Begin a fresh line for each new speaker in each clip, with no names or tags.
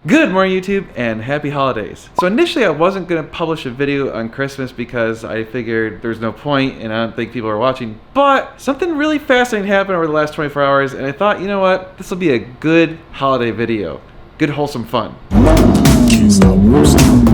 Good morning, YouTube, and happy holidays. So initially I wasn't going to publish a video on Christmas because I figured there's no point and I don't think people are watching, but something really fascinating happened over the last 24 hours and I thought, you know what, this will be a good holiday video. Good wholesome fun.
Can't stop, won't stop.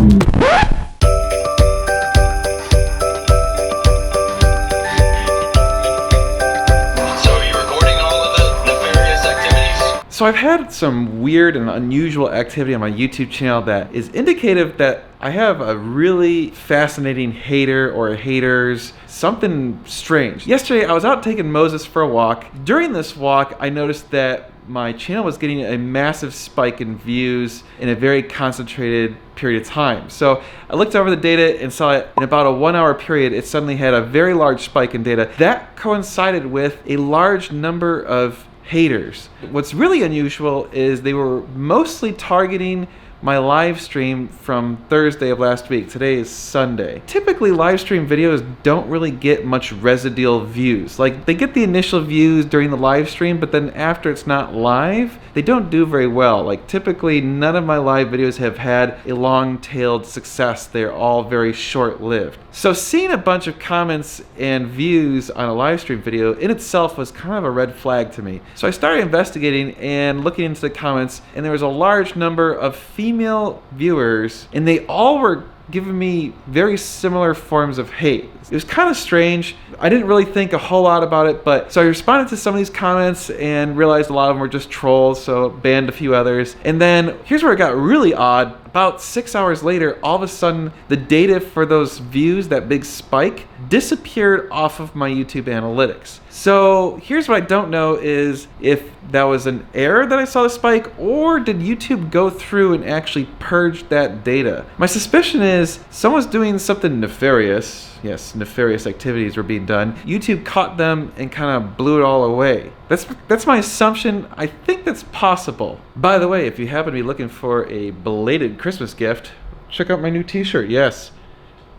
So I've had some weird and unusual activity on my YouTube channel that is indicative that I have a really fascinating hater or haters, something strange. Yesterday I was out taking Moses for a walk. During this walk I noticed that my channel was getting a massive spike in views in a very concentrated period of time. So I looked over the data and saw it in about a 1 hour period, it suddenly had a very large spike in data. That coincided with a large number of haters. What's really unusual is they were mostly targeting my live stream from Thursday of last week. Today is Sunday. Typically live stream videos don't really get much residual views. Like they get the initial views during the live stream, but then after it's not live, they don't do very well. Like typically none of my live videos have had a long-tailed success. They're all very short-lived. So seeing a bunch of comments and views on a live stream video in itself was kind of a red flag to me. So I started investigating and looking into the comments, and there was a large number of female viewers, and they all were giving me very similar forms of hate. It was kind of strange. I didn't really think a whole lot about it, but so I responded to some of these comments and realized a lot of them were just trolls, so banned a few others. And then here's where it got really odd. About 6 hours later, all of a sudden, the data for those views, that big spike, disappeared off of my YouTube analytics. So here's what I don't know is if that was an error that I saw the spike, or did YouTube go through and actually purge that data? My suspicion is someone's doing something nefarious. Yes, nefarious activities were being done. YouTube caught them and kind of blew it all away. That's my assumption. I think that's possible. By the way, if you happen to be looking for a belated Christmas gift, check out my new t-shirt. Yes,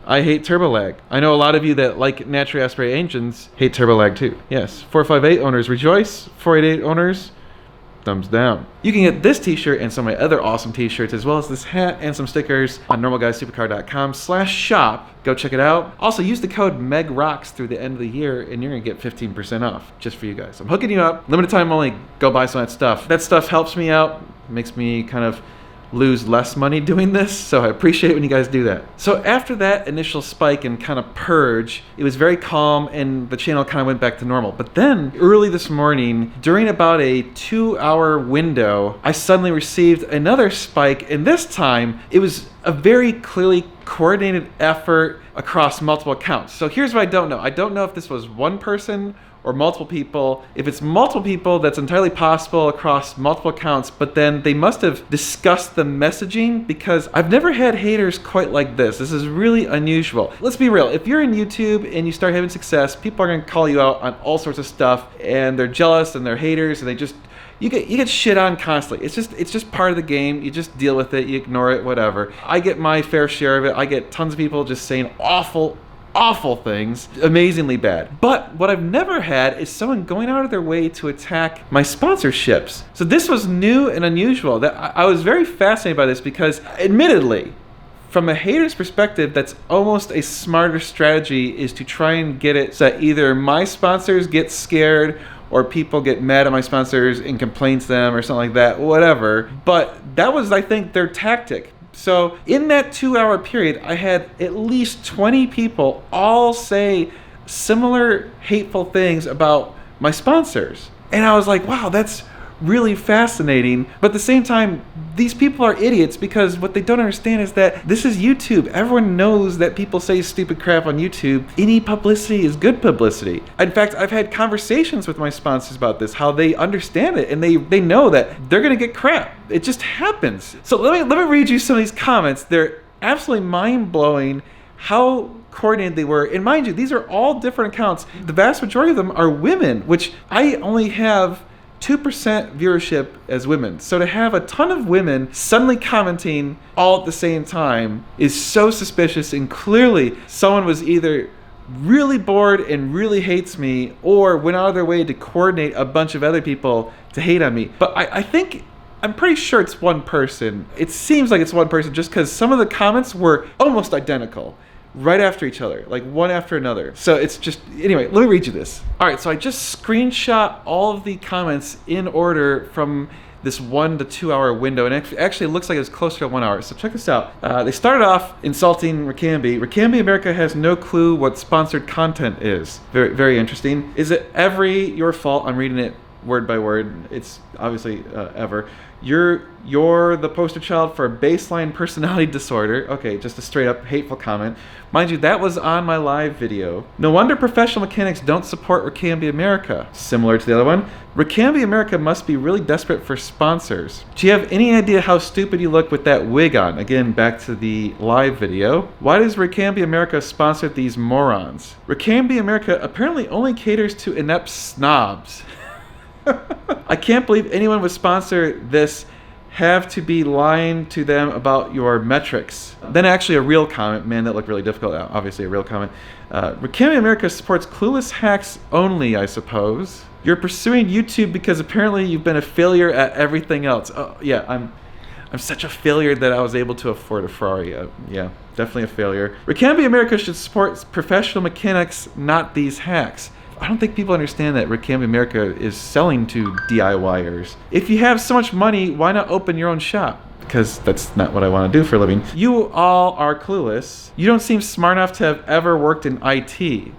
I hate turbolag. I know a lot of you that like naturally aspirated engines hate turbolag too. Yes, 458 owners rejoice, 488 owners thumbs down. You can get this t-shirt and some of my other awesome t-shirts, as well as this hat and some stickers on normalguysupercar.com/shop. Go check it out. Also use the code MEGROCKS through the end of the year and you're gonna get 15% off just for you guys. I'm hooking you up. Limited time only. Go buy some of that stuff. That stuff helps me out, makes me kind of lose less money doing this, so I appreciate when you guys do that. So after that initial spike and kind of purge, it was very calm and the channel kind of went back to normal. But then early this morning, during about a 2 hour window, I suddenly received another spike, and this time it was a very clearly coordinated effort across multiple accounts. So here's what I don't know. I don't know if this was one person or multiple people. If it's multiple people, that's entirely possible across multiple accounts, but then they must have discussed the messaging, because I've never had haters quite like this. This is really unusual. Let's be real, if you're in YouTube and you start having success, people are gonna call you out on all sorts of stuff, and they're jealous and they're haters, and they just, you get shit on constantly. It's just part of the game. You just deal with it, you ignore it, whatever. I get my fair share of it. I get tons of people just saying awful things, amazingly bad. But what I've never had is someone going out of their way to attack my sponsorships. So this was new and unusual. That I was very fascinated by this, because admittedly, from a hater's perspective, that's almost a smarter strategy, is to try and get it so that either my sponsors get scared or people get mad at my sponsors and complain to them or something like that, whatever. But that was, I think, their tactic. So in that 2 hour period, I had at least 20 people all say similar hateful things about my sponsors. And I was like, wow, that's really fascinating. But at the same time, these people are idiots, because what they don't understand is that this is YouTube. Everyone knows that people say stupid crap on YouTube. Any publicity is good publicity. In fact, I've had conversations with my sponsors about this, how they understand it, and they know that they're gonna get crap. It just happens. So let me read you some of these comments. They're absolutely mind-blowing how coordinated they were. And mind you, these are all different accounts. The vast majority of them are women, which I only have 2% viewership as women. So to have a ton of women suddenly commenting all at the same time is so suspicious, and clearly someone was either really bored and really hates me, or went out of their way to coordinate a bunch of other people to hate on me. But I think I'm pretty sure it's one person. It seems like it's one person just because some of the comments were almost identical. Right after each other, like one after another. So it's just, anyway, let me read you this. All right, so I just screenshot all of the comments in order from this 1 to 2 hour window, and actually it looks like it was closer to 1 hour. So check this out. They started off insulting Ricambi. Ricambi America has no clue what sponsored content is. Very, very interesting. Is it every your fault? I'm reading it word by word. It's obviously ever. You're the poster child for a baseline personality disorder. Okay, just a straight up hateful comment. Mind you, that was on my live video. No wonder professional mechanics don't support Ricambi America. Similar to the other one. Ricambi America must be really desperate for sponsors. Do you have any idea how stupid you look with that wig on? Again, back to the live video. Why does Ricambi America sponsor these morons? Ricambi America apparently only caters to inept snobs. I can't believe anyone would sponsor this. Have to be lying to them about your metrics. Then actually a real comment. Man, that looked really difficult. Obviously a real comment. Ricambi America supports clueless hacks only, I suppose. You're pursuing YouTube because apparently you've been a failure at everything else. Oh, yeah, I'm such a failure that I was able to afford a Ferrari. Yeah, definitely a failure. Ricambi America should support professional mechanics, not these hacks. I don't think people understand that Ricambi America is selling to DIYers. If you have so much money, why not open your own shop? Because that's not what I want to do for a living. You all are clueless. You don't seem smart enough to have ever worked in IT.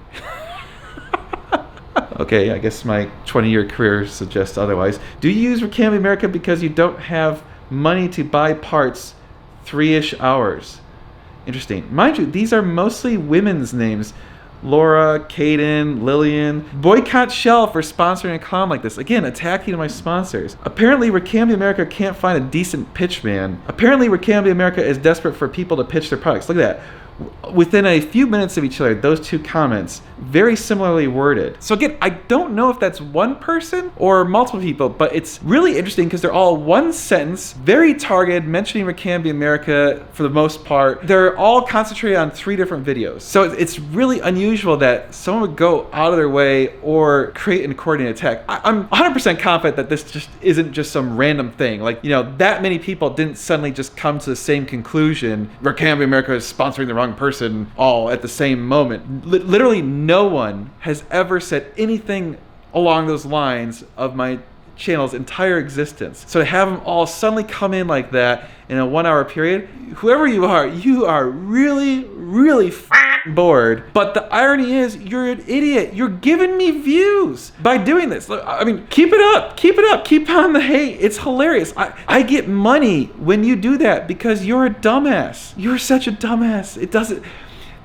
Okay, I guess my 20-year career suggests otherwise. Do you use Ricambi America because you don't have money to buy parts 3-ish hours? Interesting. Mind you, these are mostly women's names. Laura, Kaden, Lillian. Boycott Shell for sponsoring a clown like this. Again, attacking my sponsors. Apparently, Ricambi America can't find a decent pitch man. Apparently, Ricambi America is desperate for people to pitch their products. Look at that. Within a few minutes of each other, those two comments, very similarly worded. So again, I don't know if that's one person or multiple people, but it's really interesting because they're all one sentence, very targeted, mentioning Ricambi America for the most part. They're all concentrated on 3 different videos. So it's really unusual that someone would go out of their way or create an coordinated attack. I'm 100% confident that this just isn't just some random thing. Like, you know, that many people didn't suddenly just come to the same conclusion. Ricambi America is sponsoring the wrong person all at the same moment. Literally no one has ever said anything along those lines of my channel's entire existence. So to have them all suddenly come in like that in a 1 hour period, whoever you are really, really bored. But the irony is, you're an idiot. You're giving me views by doing this. I mean, keep it up. Keep it up. Keep on the hate. It's hilarious. I get money when you do that because you're a dumbass. You're such a dumbass. It doesn't...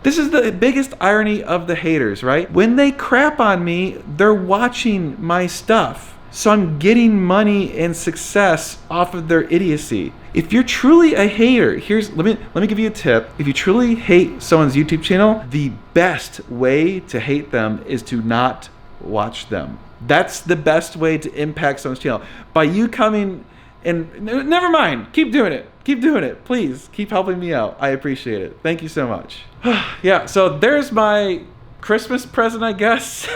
This is the biggest irony of the haters, right? When they crap on me, they're watching my stuff. So I'm getting money and success off of their idiocy. If you're truly a hater, let me give you a tip. If you truly hate someone's YouTube channel, the best way to hate them is to not watch them. That's the best way to impact someone's channel. By you coming and never mind, keep doing it. Keep doing it. Please keep helping me out. I appreciate it. Thank you so much. Yeah, so there's my Christmas present, I guess.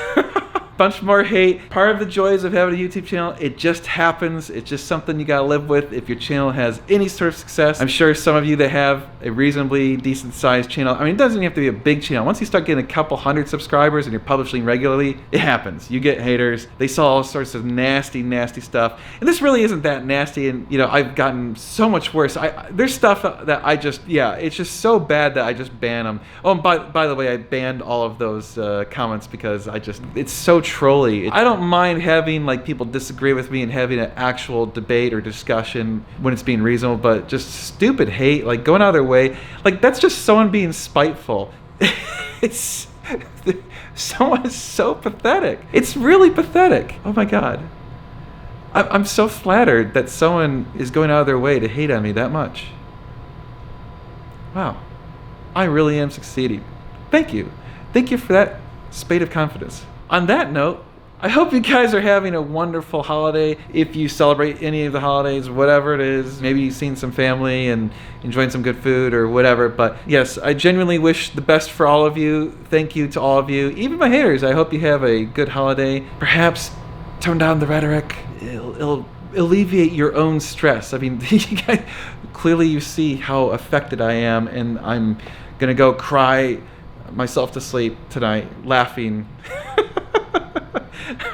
Bunch more hate. Part of the joys of having a YouTube channel, it just happens. It's just something you gotta live with if your channel has any sort of success. I'm sure some of you that have a reasonably decent sized channel, I mean, it doesn't even have to be a big channel. Once you start getting a couple hundred subscribers and you're publishing regularly, it happens. You get haters. They saw all sorts of nasty, nasty stuff. And this really isn't that nasty. And, you know, I've gotten so much worse. There's stuff that I just, yeah, it's just so bad that I just ban them. Oh, and by the way, I banned all of those comments because it's so trolly. I don't mind having like people disagree with me and having an actual debate or discussion when it's being reasonable, but just stupid hate, like going out of their way, like that's just someone being spiteful. It's someone is so pathetic. It's really pathetic. Oh my God. I'm so flattered that someone is going out of their way to hate on me that much. Wow. I really am succeeding. Thank you. Thank you for that spate of confidence. On that note, I hope you guys are having a wonderful holiday. If you celebrate any of the holidays, whatever it is, maybe you've seen some family and enjoying some good food or whatever. But yes, I genuinely wish the best for all of you. Thank you to all of you, even my haters. I hope you have a good holiday. Perhaps tone down the rhetoric. It'll alleviate your own stress. I mean, you guys, clearly you see how affected I am, and I'm gonna go cry myself to sleep tonight laughing.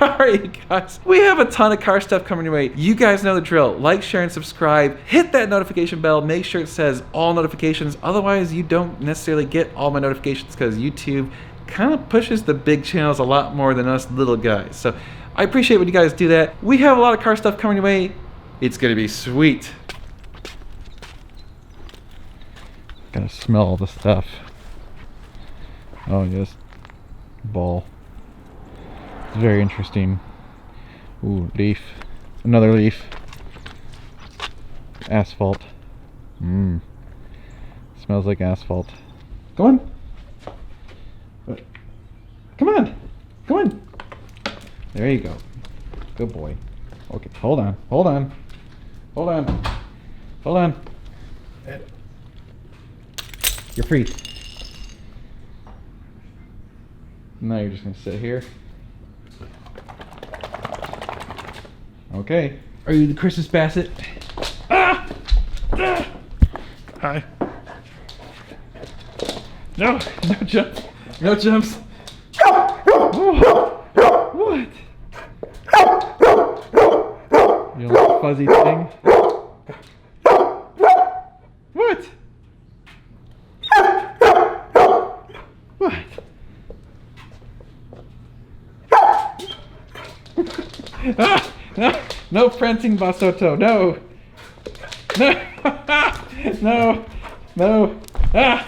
Alright guys, we have a ton of car stuff coming your way. You guys know the drill. Like, share, and subscribe. Hit that notification bell. Make sure it says all notifications. Otherwise, you don't necessarily get all my notifications because YouTube kind of pushes the big channels a lot more than us little guys. So I appreciate when you guys do that. We have a lot of car stuff coming your way. It's gonna be sweet. Gotta smell all the stuff. Oh yes, ball. It's very interesting. Ooh, leaf. Another leaf. Asphalt. Smells like asphalt. Come on. Come on. Come on. There you go. Good boy. Okay, hold on. Hold on. Hold on. Hold on. You're free. Now you're just gonna sit here. Okay. Are you the Christmas Bassett? Ah! Ah! Hi. No, no jumps. No jumps. Oh, what? You little fuzzy thing. What? What? Ah, no, no prancing Basoto, no. No. No. No. Ah.